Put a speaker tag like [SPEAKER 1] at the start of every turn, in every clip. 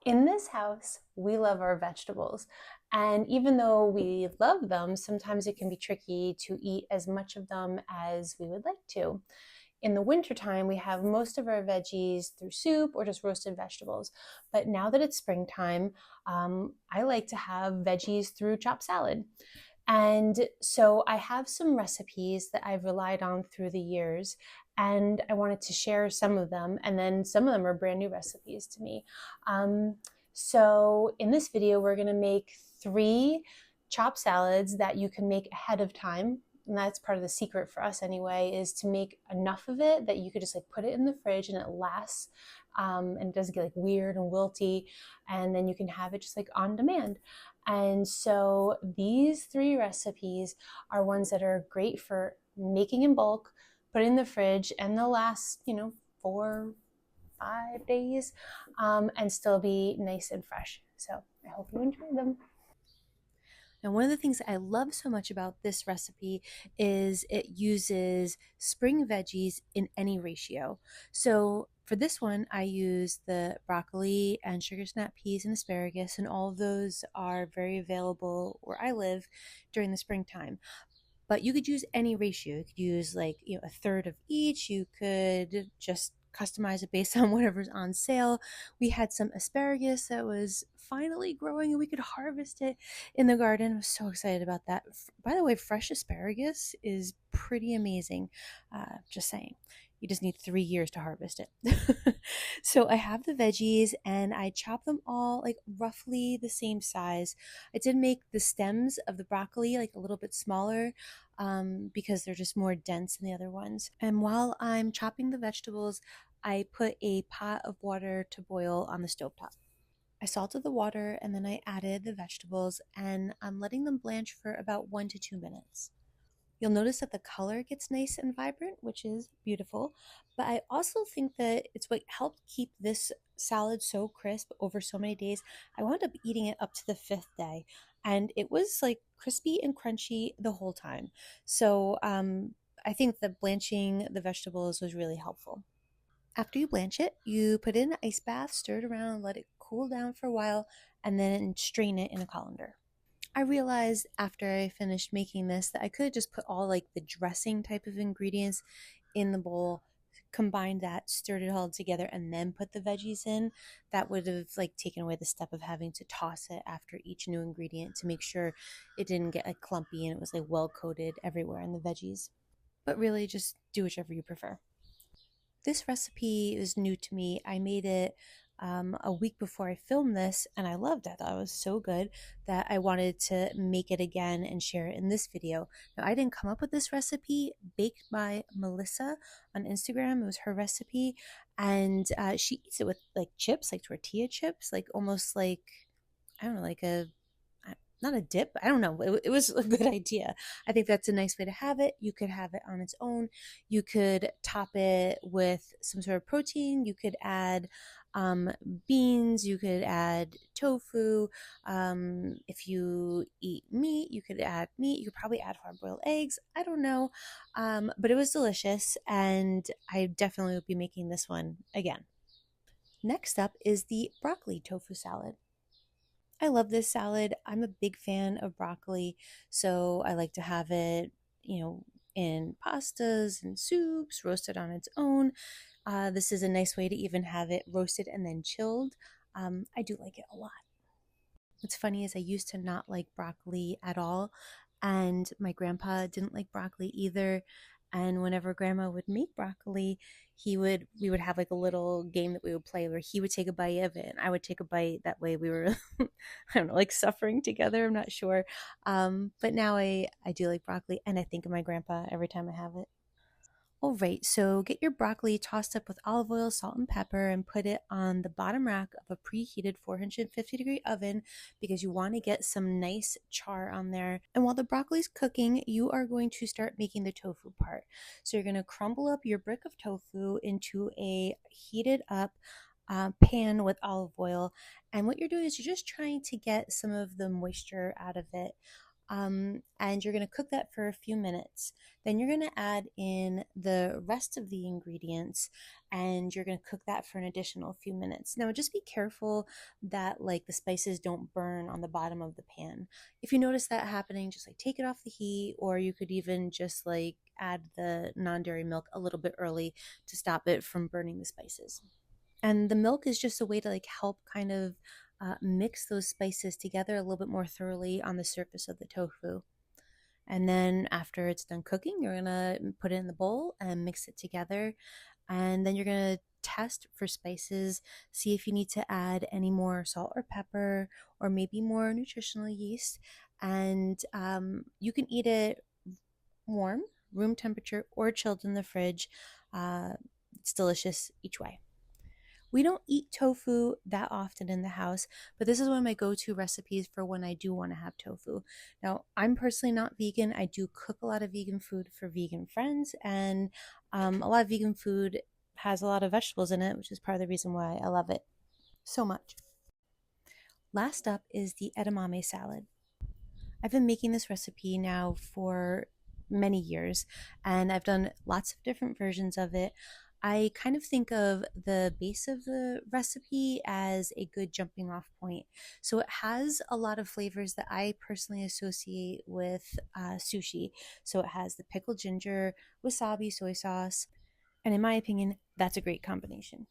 [SPEAKER 1] In this house, we love our vegetables. And even though we love them, sometimes it can be tricky to eat as much of them as we would like to. In the wintertime, we have most of our veggies through soup or just roasted vegetables. But now that it's springtime, I like to have veggies through chopped salad. And so I have some recipes that I've relied on through the years, and I wanted to share some of them. And then some of them are brand new recipes to me. Um, so in this video, we're going to make 3 chopped salads that you can make ahead of time. And that's part of the secret for us anyway, is to make enough of it that you could just like put it in the fridge and it lasts, and it doesn't get like weird and wilty, and then you can have it just like on demand. And so these 3 recipes are ones that are great for making in bulk, put it in the fridge, and they'll last, 4, 5 days, and still be nice and fresh. So I hope you enjoy them. Now, one of the things that I love so much about this recipe is it uses spring veggies in any ratio. So for this one, I use the broccoli and sugar snap peas and asparagus, and all of those are very available where I live during the springtime. But you could use any ratio. You could use like, a third of each. You could just customize it based on whatever's on sale. We had some asparagus that was finally growing and we could harvest it in the garden. I was so excited about that. By the way, fresh asparagus is pretty amazing. Just saying. You just need 3 years to harvest it. So I have the veggies and I chop them all like roughly the same size. I did make the stems of the broccoli like a little bit smaller, because they're just more dense than the other ones. And while I'm chopping the vegetables, I put a pot of water to boil on the stovetop. I salted the water and then I added the vegetables, and I'm letting them blanch for about 1 to 2 minutes. You'll notice that the color gets nice and vibrant, which is beautiful. But I also think that it's what helped keep this salad so crisp over so many days. I wound up eating it up to the 5th day, and it was like crispy and crunchy the whole time. So I think that blanching the vegetables was really helpful. After you blanch it, you put it in an ice bath, stir it around, let it cool down for a while, and then strain it in a colander. I realized after I finished making this that I could have just put all like the dressing type of ingredients in the bowl, combined that, stirred it all together, and then put the veggies in. That would have like taken away the step of having to toss it after each new ingredient to make sure it didn't get like clumpy and it was like well coated everywhere in the veggies. But really, just do whichever you prefer. This recipe is new to me. I made it a week before I filmed this, and I loved it. I thought it was so good that I wanted to make it again and share it in this video. Now, I didn't come up with this recipe, baked by Melissa on Instagram. It was her recipe, and she eats it with like chips, like tortilla chips, like almost like, I don't know, like a not a dip. I don't know. It was a good idea. I think that's a nice way to have it. You could have it on its own. You could top it with some sort of protein. You could add beans. You could add tofu. If you eat meat, you could add meat. You could probably add hard-boiled eggs. I don't know. But it was delicious, and I definitely will be making this one again. Next up is the broccoli tofu salad. I love this salad. I'm a big fan of broccoli, so I like to have it, in pastas and soups, roasted on its own. This is a nice way to even have it roasted and then chilled. I do like it a lot. What's funny is I used to not like broccoli at all, and my grandpa didn't like broccoli either. And whenever grandma would make broccoli, we would have like a little game that we would play where he would take a bite of it and I would take a bite. That way we were, I don't know, like suffering together. I'm not sure. But now I do like broccoli, and I think of my grandpa every time I have it. All right, so get your broccoli tossed up with olive oil, salt, and pepper, and put it on the bottom rack of a preheated 450-degree oven because you want to get some nice char on there. And while the broccoli's cooking, you are going to start making the tofu part. So you're going to crumble up your brick of tofu into a heated up pan with olive oil. And what you're doing is you're just trying to get some of the moisture out of it. and you're going to cook that for a few minutes. Then you're going to add in the rest of the ingredients and you're going to cook that for an additional few minutes. Now, just be careful that like the spices don't burn on the bottom of the pan. If you notice that happening, just like take it off the heat, or you could even just like add the non-dairy milk a little bit early to stop it from burning the spices. And the milk is just a way to like help kind of mix those spices together a little bit more thoroughly on the surface of the tofu. And then after it's done cooking, you're gonna put it in the bowl and mix it together. And then you're gonna test for spices, see if you need to add any more salt or pepper, or maybe more nutritional yeast. And you can eat it warm, room temperature, or chilled in the fridge. It's delicious each way. We don't eat tofu that often in the house, but this is one of my go-to recipes for when I do want to have tofu. Now, I'm personally not vegan. I do cook a lot of vegan food for vegan friends, and a lot of vegan food has a lot of vegetables in it, which is part of the reason why I love it so much. Last up is the edamame salad. I've been making this recipe now for many years, and I've done lots of different versions of it. I kind of think of the base of the recipe as a good jumping off point. So it has a lot of flavors that I personally associate with sushi. So it has the pickled ginger, wasabi, soy sauce, and in my opinion, that's a great combination.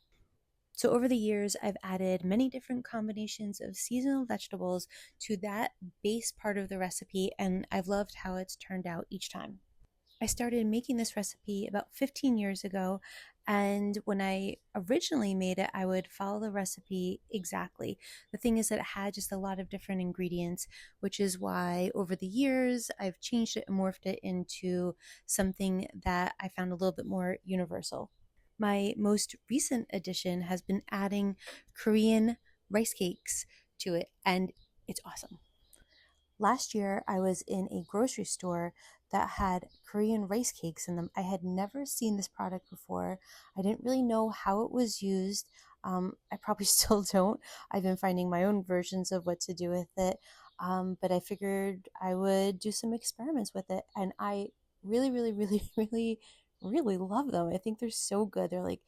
[SPEAKER 1] So over the years, I've added many different combinations of seasonal vegetables to that base part of the recipe, and I've loved how it's turned out each time. I started making this recipe about 15 years ago, and when I originally made it, I would follow the recipe exactly. The thing is that it had just a lot of different ingredients, which is why over the years I've changed it and morphed it into something that I found a little bit more universal. My most recent addition has been adding Korean rice cakes to it, and it's awesome. Last year, I was in a grocery store that had Korean rice cakes in them. I had never seen this product before. I didn't really know how it was used. I probably still don't. I've been finding my own versions of what to do with it. But I figured I would do some experiments with it. And I really, really, really, really, really love them. I think they're so good. They're like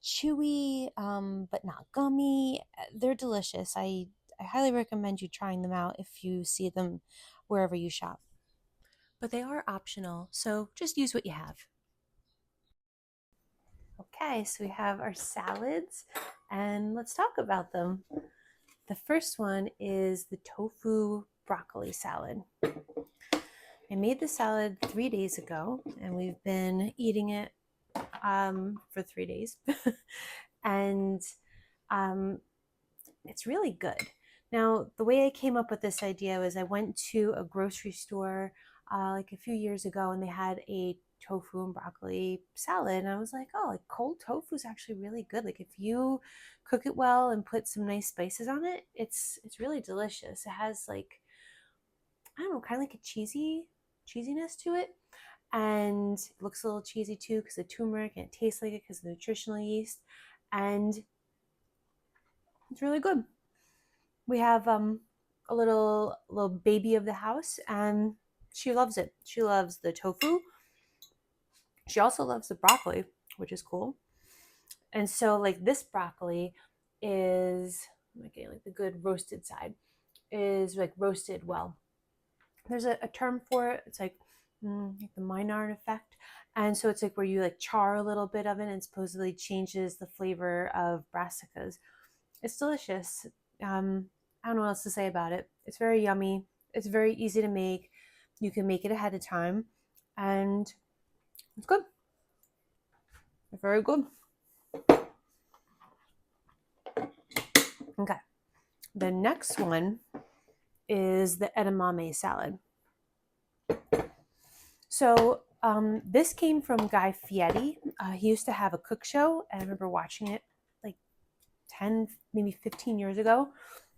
[SPEAKER 1] chewy, but not gummy. They're delicious. I highly recommend you trying them out if you see them wherever you shop. But they are optional, so just use what you have. Okay, so we have our salads, and let's talk about them. The first one is the tofu broccoli salad. I made the salad 3 days ago, and we've been eating it for 3 days. and it's really good. Now, the way I came up with this idea was I went to a grocery store like a few years ago, and they had a tofu and broccoli salad, and I was like, oh, like cold tofu is actually really good. Like if you cook it well and put some nice spices on it, it's really delicious. It has like, I don't know, kind of like a cheesiness to it, and it looks a little cheesy too because of turmeric, and it tastes like it because of the nutritional yeast, and it's really good. We have a little baby of the house, and she loves it. She loves the tofu. She also loves the broccoli, which is cool. And so like this broccoli is okay, like the good roasted side is like roasted well. There's a term for it. It's like the Maillard effect. And so it's like where you like char a little bit of it and supposedly changes the flavor of brassicas. It's delicious. I don't know what else to say about it. It's very yummy. It's very easy to make. You can make it ahead of time, and it's good. It's very good. Okay. The next one is the edamame salad. So this came from Guy Fieri. He used to have a cook show, and I remember watching it like 10, maybe 15 years ago.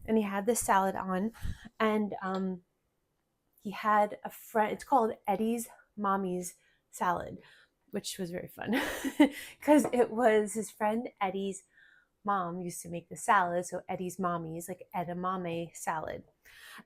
[SPEAKER 1] And he had this salad on, and he had a friend. It's called Eddie's Mommy's Salad, which was very fun because it was his friend Eddie's mom used to make the salad. So Eddie's Mommy's like edamame salad,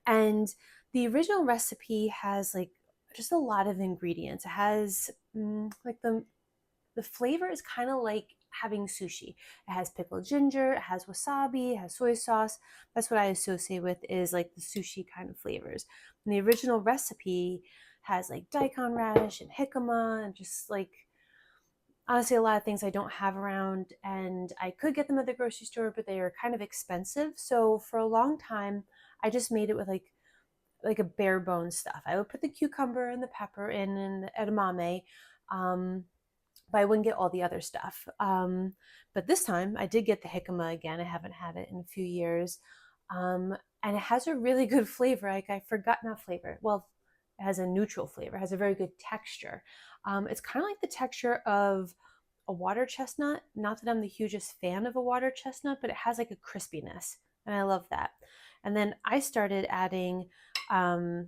[SPEAKER 1] and The original recipe has like just a lot of ingredients. It has like the flavor is kind of like having sushi. It has pickled ginger, it has wasabi, it has soy sauce. That's what I associate with is like the sushi kind of flavors. And the original recipe has like daikon radish and jicama and just like honestly a lot of things I don't have around, and I could get them at the grocery store, but they are kind of expensive. So for a long time, I just made it with like a bare bones stuff. I would put the cucumber and the pepper in and the edamame, um, but I wouldn't get all the other stuff. But this time I did get the jicama again. I haven't had it in a few years. And it has a really good flavor. Like I forgot not flavor. Well, it has a neutral flavor. It has a very good texture. It's kind of like the texture of a water chestnut. Not that I'm the hugest fan of a water chestnut, but it has like a crispiness, and I love that. And then I started adding um,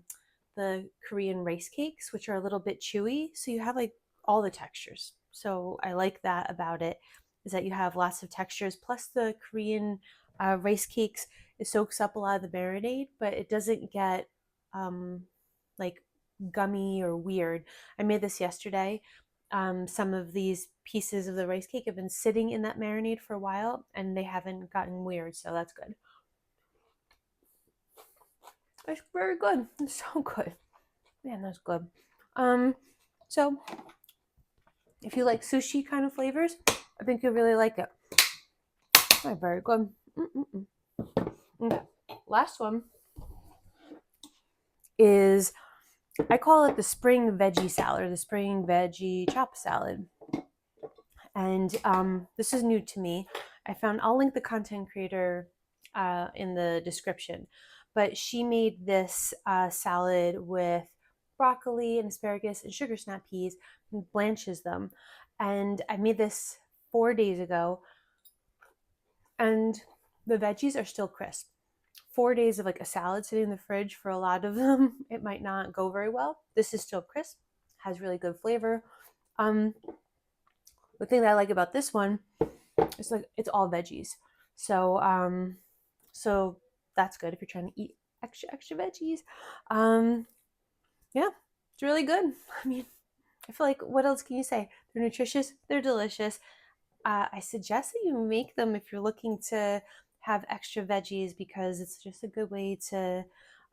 [SPEAKER 1] the Korean rice cakes, which are a little bit chewy. So you have like all the textures. So I like that about it is that you have lots of textures. Plus the Korean rice cakes, it soaks up a lot of the marinade, but it doesn't get like gummy or weird. I made this yesterday. Some of these pieces of the rice cake have been sitting in that marinade for a while and they haven't gotten weird, so that's good. It's very good. It's so good. Man, that's good. Um, so if you like sushi kind of flavors, I think you'll really like it. Oh, very good. Mm-mm-mm. Okay. Last one is I call it the spring veggie salad, or the spring veggie chop salad. And this is new to me. I'll link the content creator in the description, but she made this salad with broccoli and asparagus and sugar snap peas and blanches them. And I made this 4 days ago, and the veggies are still crisp. 4 days of like a salad sitting in the fridge, for a lot of them, it might not go very well. This is still crisp, has really good flavor. Um, the thing that I like about this one is like it's all veggies. So so that's good if you're trying to eat extra veggies. Yeah, it's really good. I mean, I feel like what else can you say? They're nutritious, they're delicious. I suggest that you make them if you're looking to have extra veggies, because it's just a good way to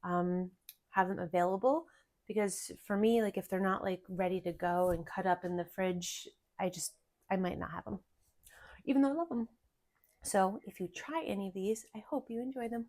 [SPEAKER 1] um, have them available. Because for me, like if they're not like ready to go and cut up in the fridge, I might not have them, even though I love them. So if you try any of these, I hope you enjoy them.